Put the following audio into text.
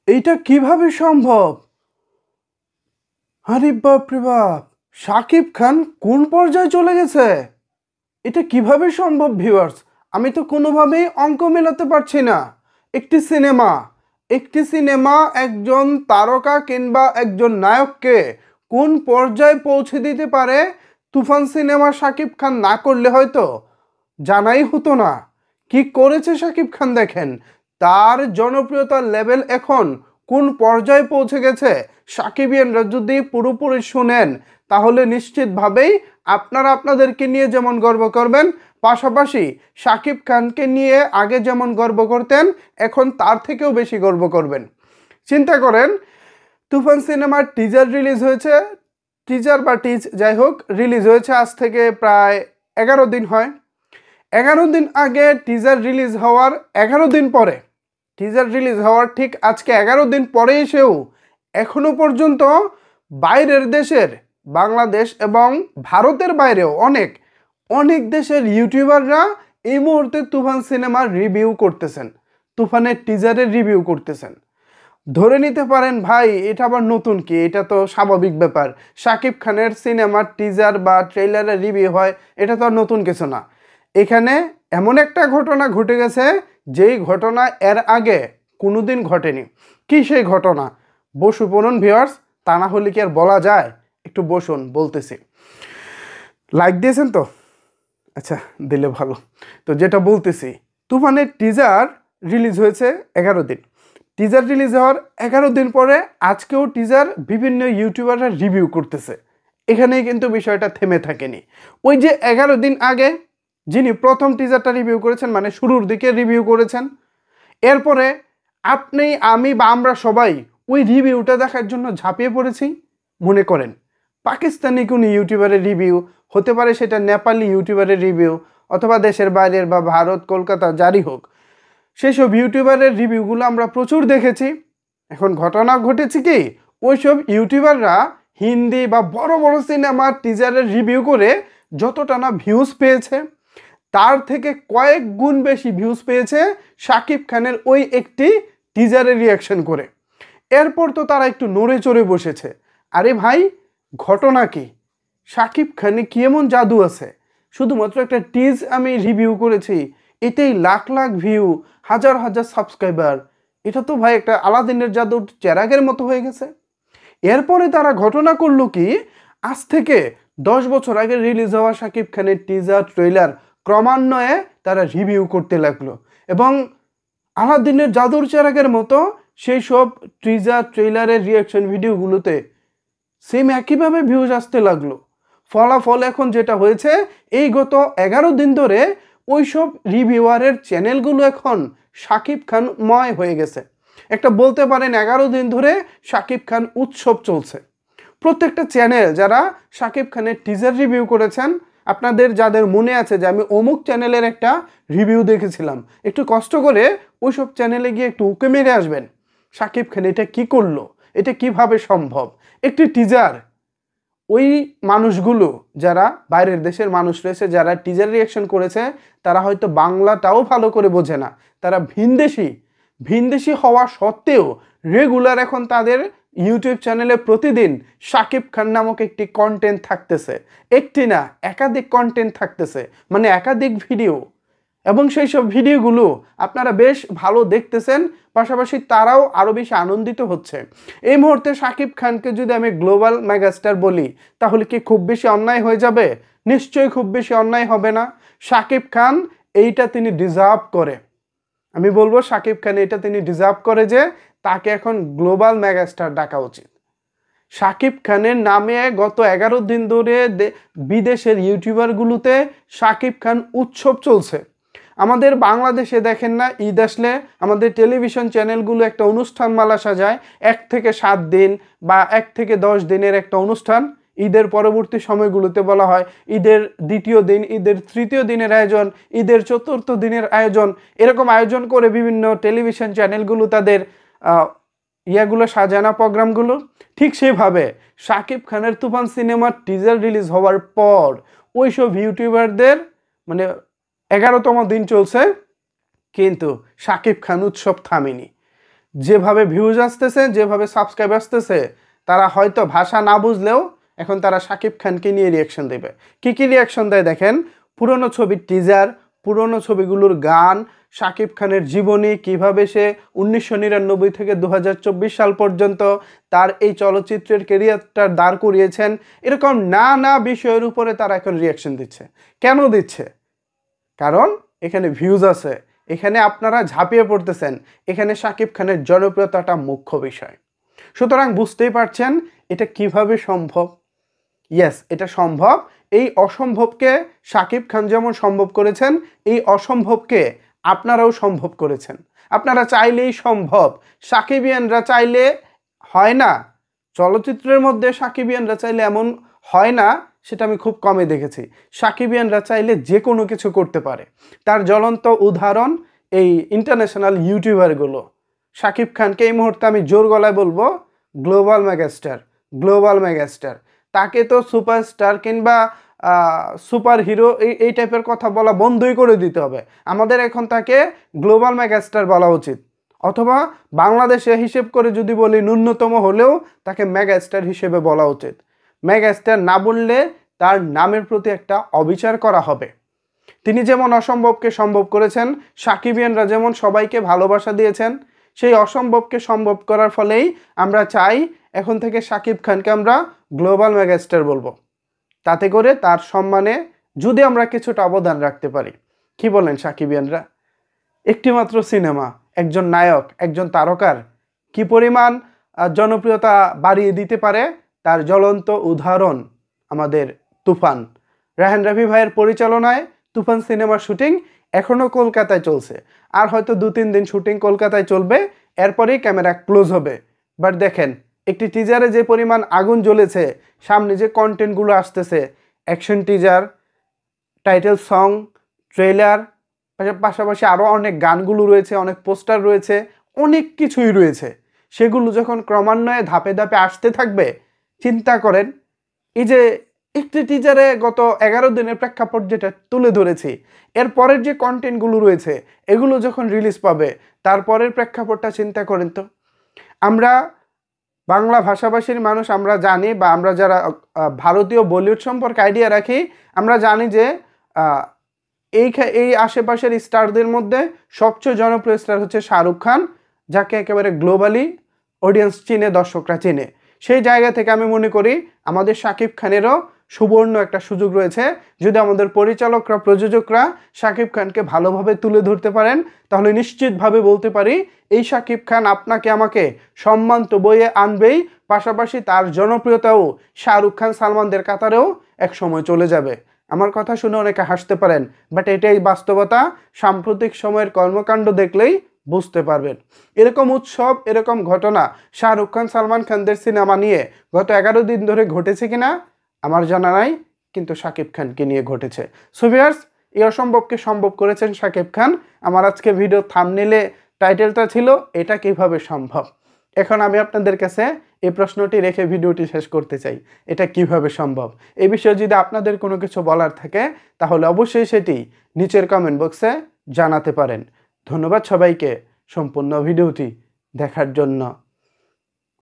এইটা কিভাবে সম্ভব? আরে বাপ রে বাপ, শাকিব খান কোন পর্যায়ে চলে গেছে? এটা কিভাবে সম্ভব ভিউয়ার্স? আমি তো কোনোভাবেই অঙ্ক মেলাতে পারছি না। একটি সিনেমা একটি সিনেমা একজন তারকা কিংবা একজন নায়ককে কোন পর্যায়ে পৌঁছে দিতে পারে, তুফান সিনেমা শাকিব খান না করলে হয়তো জানাই হতো না। কি করেছে শাকিব খান দেখেন, তার জনপ্রিয়তার লেভেল এখন কোন পর্যায়ে পৌঁছে গেছে। সাকিবিয়ানরা যদি পুরোপুরি শুনেন তাহলে নিশ্চিতভাবেই আপনারা আপনাদেরকে নিয়ে যেমন গর্ব করবেন, পাশাপাশি শাকিব খানকে নিয়ে আগে যেমন গর্ব করতেন এখন তার থেকেও বেশি গর্ব করবেন। চিন্তা করেন, তুফান সিনেমার টিজার রিলিজ হয়েছে, টিজার বা টিজ যাই হোক রিলিজ হয়েছে আজ থেকে প্রায় 11 দিন হয়। 11 দিন আগে টিজার রিলিজ হওয়ার 11 দিন পরে, টিজার রিলিজ হওয়ার ঠিক আজকে 11 দিন পরে এসেও এখনো পর্যন্ত বাইরের দেশের, বাংলাদেশ এবং ভারতের বাইরেও অনেক অনেক দেশের ইউটিউবাররা এই মুহূর্তে তুফান সিনেমার রিভিউ করতেছেন, তুফানের টিজারের রিভিউ করতেছেন। ধরে নিতে পারেন ভাই এটা আবার নতুন কি, এটা তো স্বাভাবিক ব্যাপার। শাকিব খানের সিনেমার টিজার বা ট্রেইলারের রিভিউ হয়, এটা তো আর নতুন কিছু না। এখানে এমন একটা ঘটনা ঘটে গেছে যেই ঘটনা এর আগে কোনোদিন ঘটেনি। কি সেই ঘটনা? বসু পড়ুন ভিউয়ার্স, তা না হলে কি আর বলা যায়? একটু বসুন, বলতেছি। লাইক দিয়েছেন তো? আচ্ছা, দিলে ভালো। তো যেটা বলতেছি, তুফানের টিজার রিলিজ হয়েছে 11 দিন। টিজার রিলিজ হওয়ার 11 দিন পরে আজকেও টিজার বিভিন্ন ইউটিউবাররা রিভিউ করতেছে। এখানেই কিন্তু বিষয়টা থেমে থাকেনি। ওই যে 11 দিন আগে যিনি প্রথম টিজারটা রিভিউ করেছেন, মানে শুরুর দিকে রিভিউ করেছেন, এরপরে আপনি আমি বা আমরা সবাই ওই রিভিউটা দেখার জন্য ঝাঁপিয়ে পড়েছি। মনে করেন পাকিস্তানি কোনো ইউটিউবারের রিভিউ, হতে পারে সেটা নেপালি ইউটিউবারের রিভিউ, অথবা দেশের বাইরের বা ভারত কলকাতা যারই হোক, সেসব ইউটিউবারের রিভিউগুলো আমরা প্রচুর দেখেছি। এখন ঘটনা ঘটেছে কি, ওইসব ইউটিউবাররা হিন্দি বা বড় বড় সিনেমার টিজারের রিভিউ করে যতটা না ভিউজ পেয়েছে, তার থেকে কয়েক গুণ বেশি ভিউজ পেয়েছে শাকিব খানের ওই একটি টিজারের রিয়াকশন করে। এরপর তো তারা একটু নড়ে চড়ে বসেছে। আরে ভাই, ঘটনা কি? শাকিব খানে কি এমন জাদু আছে? শুধুমাত্র একটা টিজ আমি রিভিউ করেছি, এতেই লাখ লাখ ভিউ, হাজার হাজার সাবস্ক্রাইবার। এটা তো ভাই একটা আলাদিনের জাদুর চেরাগের মতো হয়ে গেছে। এরপরে তারা ঘটনা করলো কি, আজ থেকে 10 বছর আগে রিলিজ হওয়া শাকিব খানের টিজার ট্রেলার ক্রমান্বয়ে তারা রিভিউ করতে লাগলো, এবং আলাদিনের জাদুর চেরাগের মতো সেই সব টিজার ট্রেলারের রিয়াকশন ভিডিওগুলোতে সেম একইভাবে ভিউজ আসতে লাগলো। ফলাফল এখন যেটা হয়েছে, এই গত 11 দিন ধরে ওইসব রিভিউয়ারের চ্যানেলগুলো এখন শাকিব খানময় হয়ে গেছে। একটা বলতে পারেন 11 দিন ধরে শাকিব খান উৎসব চলছে। প্রত্যেকটা চ্যানেল যারা শাকিব খানের টিজার রিভিউ করেছেন, আপনাদের যাদের মনে আছে যে আমি অমুক চ্যানেলের একটা রিভিউ দেখেছিলাম, একটু কষ্ট করে ওইসব চ্যানেলে গিয়ে একটু উঁকে মেরে আসবেন। শাকিব খান এটা কি করলো, এটা কিভাবে সম্ভব? একটি টিজার, ওই মানুষগুলো যারা বাইরের দেশের মানুষ রয়েছে যারা টিজার রিয়াকশন করেছে, তারা হয়তো বাংলাটাও ভালো করে বোঝে না, তারা ভিনদেশি হওয়া সত্ত্বেও রেগুলার এখন তাদের ইউটিউব চ্যানেলে প্রতিদিন শাকিব খান নামক একটি কন্টেন্ট থাকতেছে। একটি না, একাধিক কন্টেন্ট থাকতেছে, মানে একাধিক ভিডিও, এবং সেই সব ভিডিওগুলো আপনারা বেশ ভালো দেখতেছেন, পাশাপাশি তারাও আরও বেশি আনন্দিত হচ্ছে। এই মুহূর্তে শাকিব খানকে যদি আমি গ্লোবাল মেগাস্টার বলি, তাহলে কি খুব বেশি অন্যায় হয়ে যাবে? নিশ্চয়ই খুব বেশি অন্যায় হবে না। শাকিব খান এইটা তিনি ডিজার্ভ করে। আমি বলবো শাকিব খান এটা তিনি ডিজার্ভ করে যে তাকে এখন গ্লোবাল মেগাস্টার ডাকা উচিত। শাকিব খানের নামে গত 11 দিন ধরে বিদেশের ইউটিউবারগুলোতে শাকিব খান উৎসব চলছে। আমাদের বাংলাদেশে দেখেন না, ঈদ আসলে আমাদের টেলিভিশন চ্যানেলগুলো একটা অনুষ্ঠানমালা সাজায়, 1 থেকে 7 দিন বা 1 থেকে 10 দিনের একটা অনুষ্ঠান। ঈদের পরবর্তী সময়গুলোতে বলা হয় ঈদের 2য় দিন, ঈদের 3য় দিনের আয়োজন, ঈদের 4র্থ দিনের আয়োজন। এরকম আয়োজন করে বিভিন্ন টেলিভিশন চ্যানেলগুলো তাদের ইয়াগুলো সাজানা প্রোগ্রামগুলো। ঠিক সেভাবে শাকিব খানের তুফান সিনেমার টিজার রিলিজ হওয়ার পর ওইসব ইউটিউবারদের মানে 11তম দিন চলছে, কিন্তু শাকিব খান উৎসব থামেনি। যেভাবে ভিউজ আসতেছে, যেভাবে সাবস্ক্রাইব আসতেছে, তারা হয়তো ভাষা না বুঝলেও এখন তারা শাকিব খানকে নিয়ে রিয়াকশন দেবে। কি রিয়াকশন দেয় দেখেন, পুরনো ছবির টিজার, পুরনো ছবিগুলোর গান, শাকিব খানের জীবনী, কিভাবে সে 1999 থেকে 2024 সাল পর্যন্ত তার এই চলচ্চিত্রের ক্যারিয়ারটা দাঁড় করিয়েছেন, এরকম নানা বিষয়ের উপরে তারা এখন রিয়াকশন দিচ্ছে। কেন দিচ্ছে? কারণ এখানে ভিউজ আছে, এখানে আপনারা ঝাঁপিয়ে পড়তেছেন, এখানে শাকিব খানের জনপ্রিয়তাটা মুখ্য বিষয়। সুতরাং বুঝতেই পারছেন এটা কিভাবে সম্ভব। ইয়েস, এটা সম্ভব। এই অসম্ভবকে শাকিব খান যেমন সম্ভব করেছেন, এই অসম্ভবকে আপনারাও সম্ভব করেছেন। আপনারা চাইলেই সম্ভব। সাকিবিয়ানরা চাইলে হয় না, চলচ্চিত্রের মধ্যে সাকিবিয়ানরা চাইলে এমন হয় না, সেটা আমি খুব কমই দেখেছি। সাকিবিয়ানরা চাইলে যে কোনো কিছু করতে পারে। তার জ্বলন্ত উদাহরণ এই ইন্টারন্যাশনাল ইউটিউবারগুলো। শাকিব খানকে এই মুহূর্তে আমি জোর গলায় বলবো গ্লোবাল মেগাস্টার, গ্লোবাল মেগাস্টার। তাকে তো সুপারস্টার কিংবা সুপার হিরো এই টাইপের কথা বলা বন্ধই করে দিতে হবে। আমাদের এখন তাকে গ্লোবাল মেগাস্টার বলা উচিত, অথবা বাংলাদেশে হিসেব করে যদি বলি ন্যূনতম হলেও তাকে মেগাস্টার হিসেবে বলা উচিত। মেগাস্টার না বললে তার নামের প্রতি একটা অবিচার করা হবে। তিনি যেমন অসম্ভবকে সম্ভব করেছেন, সাকিবিয়ানরা যেমন সবাইকে ভালোবাসা দিয়েছেন, সেই অসম্ভবকে সম্ভব করার ফলেই আমরা চাই এখন থেকে শাকিব খানকে আমরা গ্লোবাল মেগাস্টার বলবো। তাতে করে তার সম্মানে যদি আমরা কিছুটা অবদান রাখতে পারি। কি বলেন সাকিবিয়ানরা? একটিমাত্র সিনেমা, একজন নায়ক, একজন তারকার কি পরিমাণ জনপ্রিয়তা বাড়িয়ে দিতে পারে, তার জ্বলন্ত উদাহরণ আমাদের তুফান। রায়হান রাফি ভাইয়ের পরিচালনায় তুফান সিনেমার শুটিং এখনও কলকাতায় চলছে। আর হয়তো 2-3 দিন শুটিং কলকাতায় চলবে, এরপরেই ক্যামেরা ক্লোজ হবে। বাট দেখেন, একটি টিজারে যে পরিমাণ আগুন জ্বলেছে, সামনে যে কন্টেন্টগুলো আসতেছে, action teaser, title song, trailer, পাশাপাশি আরও অনেক গানগুলো রয়েছে, অনেক পোস্টার রয়েছে, অনেক কিছুই রয়েছে। সেগুলো যখন ক্রমান্বয়ে ধাপে ধাপে আসতে থাকবে, চিন্তা করেন এই যে একটি টিজারে গত 11 দিনের প্রেক্ষাপট যেটা তুলে ধরেছি, এর পরের যে কন্টেন্টগুলো রয়েছে এগুলো যখন রিলিজ পাবে, তারপরের প্রেক্ষাপটটা চিন্তা করেন তো। আমরা বাংলা ভাষাভাষীর মানুষ, আমরা জানি, বা আমরা যারা ভারতীয় বলিউড সম্পর্কে আইডিয়া রাখি, আমরা জানি যে এই আশেপাশের স্টারদের মধ্যে সবচেয়ে জনপ্রিয় স্টার হচ্ছে শাহরুখ খান, যাকে একেবারে গ্লোবালি অডিয়েন্স চিনে, দর্শকরা চিনে। সেই জায়গা থেকে আমি মনে করি আমাদের শাকিব খানেরও সুবর্ণ একটা সুযোগ রয়েছে। যদি আমাদের পরিচালকরা, প্রযোজকরা শাকিব খানকে ভালোভাবে তুলে ধরতে পারেন, তাহলে নিশ্চিতভাবে বলতে পারি এই শাকিব খান আপনাকে আমাকে সম্মান তো বইয়ে আনবেই, পাশাপাশি তার জনপ্রিয়তাও শাহরুখ খান, সালমানদের কাতারেও এক সময় চলে যাবে। আমার কথা শুনে অনেকে হাসতে পারেন, বাট এটাই বাস্তবতা। সাম্প্রতিক সময়ের কর্মকাণ্ড দেখলেই বুঝতে পারবেন। এরকম উৎসব, এরকম ঘটনা শাহরুখ খান, সালমান খানদের সিনেমা নিয়ে গত 11 দিন ধরে ঘটেছে কিনা আমার জানা নাই, কিন্তু শাকিব খানকে নিয়ে ঘটেছে। সো ভিউয়ার্স, এই অসম্ভবকে সম্ভব করেছেন শাকিব খান। আমার আজকে ভিডিও থাম্বনেইলে টাইটেলটা ছিল এটা কিভাবে সম্ভব। এখন আমি আপনাদের কাছে এই প্রশ্নটি রেখে ভিডিওটি শেষ করতে চাই, এটা কিভাবে সম্ভব। এই বিষয়ে যদি আপনাদের কোনো কিছু বলার থাকে তাহলে অবশ্যই সেটি নিচের কমেন্ট বক্সে জানাতে পারেন। ধন্যবাদ সবাইকে সম্পূর্ণ ভিডিওটি দেখার জন্য।